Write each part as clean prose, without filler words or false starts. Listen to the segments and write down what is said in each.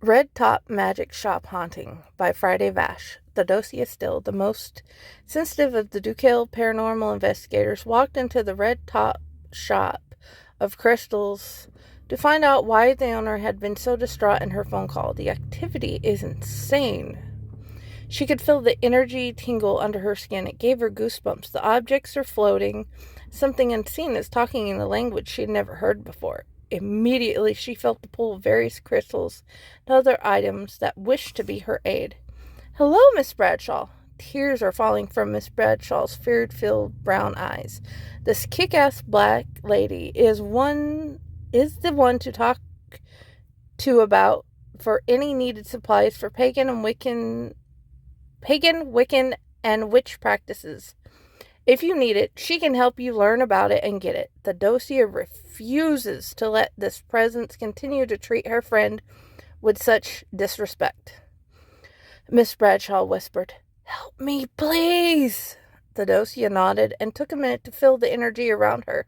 RedTop Magic Shop Haunting by Friday Vash. Theodosia Still, the most sensitive of the Duquesne paranormal investigators, walked into the RedTop shop of crystals to find out why the owner had been so distraught in her phone call. The activity is insane. She could feel the energy tingle under her skin. It gave her goosebumps. The objects are floating. Something unseen is talking in a language she had never heard before. Immediately, she felt the pull of various crystals and other items that wished to be her aid. "Hello, Miss Bradshaw." Tears are falling from Miss Bradshaw's fear-filled brown eyes. This kick-ass black lady is the one to talk to about for any needed supplies for pagan, Wiccan, and witch practices. If you need it, she can help you learn about it and get it. Theodosia refuses to let this presence continue to treat her friend with such disrespect. Miss Bradshaw whispered, "Help me, please." Theodosia nodded and took a minute to feel the energy around her.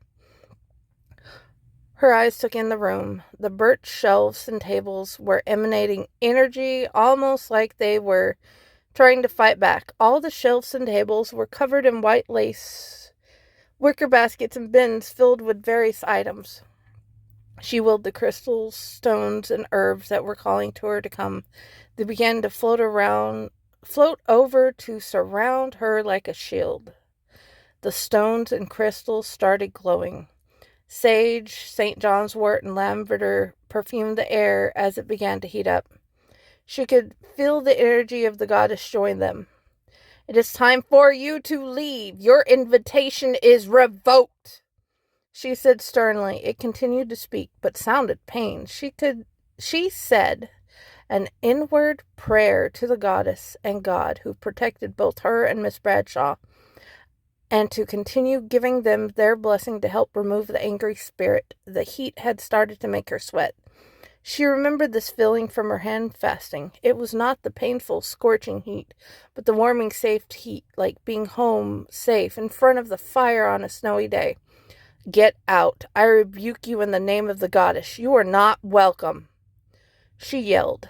Her eyes took in the room. The birch shelves and tables were emanating energy, almost like they were trying to fight back. All the shelves and tables were covered in white lace, wicker baskets and bins filled with various items. She willed the crystals, stones, and herbs that were calling to her to come. They began to float over to surround her like a shield. The stones and crystals started glowing. Sage, St. John's wort, and lavender perfumed the air as it began to heat up. She could feel the energy of the goddess join them. "It is time for you to leave. Your invitation is revoked," she said sternly. It continued to speak, but sounded pained. She said an inward prayer to the goddess and God who protected both her and Miss Bradshaw, and to continue giving them their blessing to help remove the angry spirit. The heat had started to make her sweat. She remembered this feeling from her hand fasting. It was not the painful, scorching heat, but the warming, safe heat, like being home, safe, in front of the fire on a snowy day. "Get out. I rebuke you in the name of the goddess. You are not welcome," she yelled.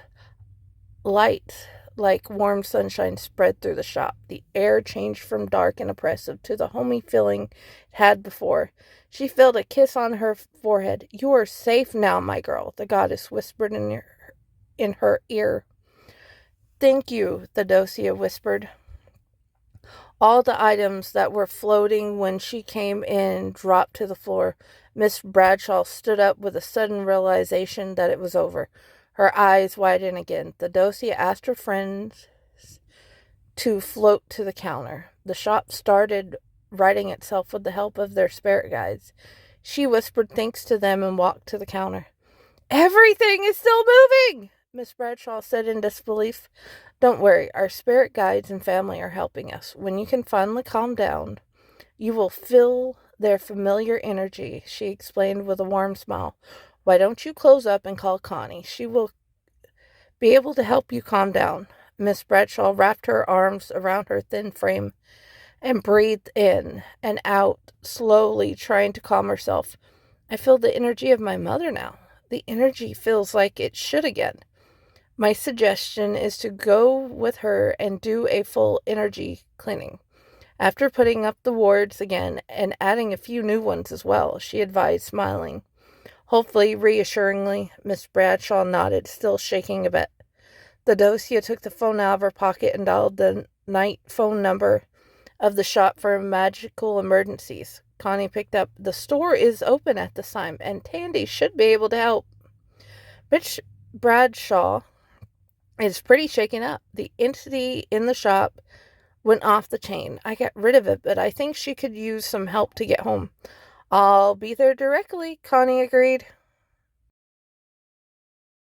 Light, like warm sunshine, spread through the shop. The air changed from dark and oppressive to the homey feeling it had before. She felt a kiss on her forehead. "You are safe now, my girl," the goddess whispered in her ear. "Thank you," Theodosia whispered. All the items that were floating when she came in dropped to the floor. Miss Bradshaw stood up with a sudden realization that it was over. Her eyes widened again. Theodosia asked her friends to float to the counter. The shop started righting itself with the help of their spirit guides. She whispered thanks to them and walked to the counter. "Everything is still moving," Miss Bradshaw said in disbelief. "Don't worry, our spirit guides and family are helping us. When you can finally calm down, you will feel their familiar energy," she explained with a warm smile. "Why don't you close up and call Connie? She will be able to help you calm down." Miss Bradshaw wrapped her arms around her thin frame and breathed in and out slowly, trying to calm herself. "I feel the energy of my mother now. The energy feels like it should again. My suggestion is to go with her and do a full energy cleaning. After putting up the wards again and adding a few new ones as well," she advised, smiling. Hopefully, reassuringly. Miss Bradshaw nodded, still shaking a bit. Theodosia took the phone out of her pocket and dialed the night phone number of the shop for magical emergencies. Connie picked up. "The store is open at this time, and Tandy should be able to help." Miss Bradshaw is pretty shaken up. The entity in the shop went off the chain. I got rid of it, but I think she could use some help to get home. "I'll be there directly," Connie agreed.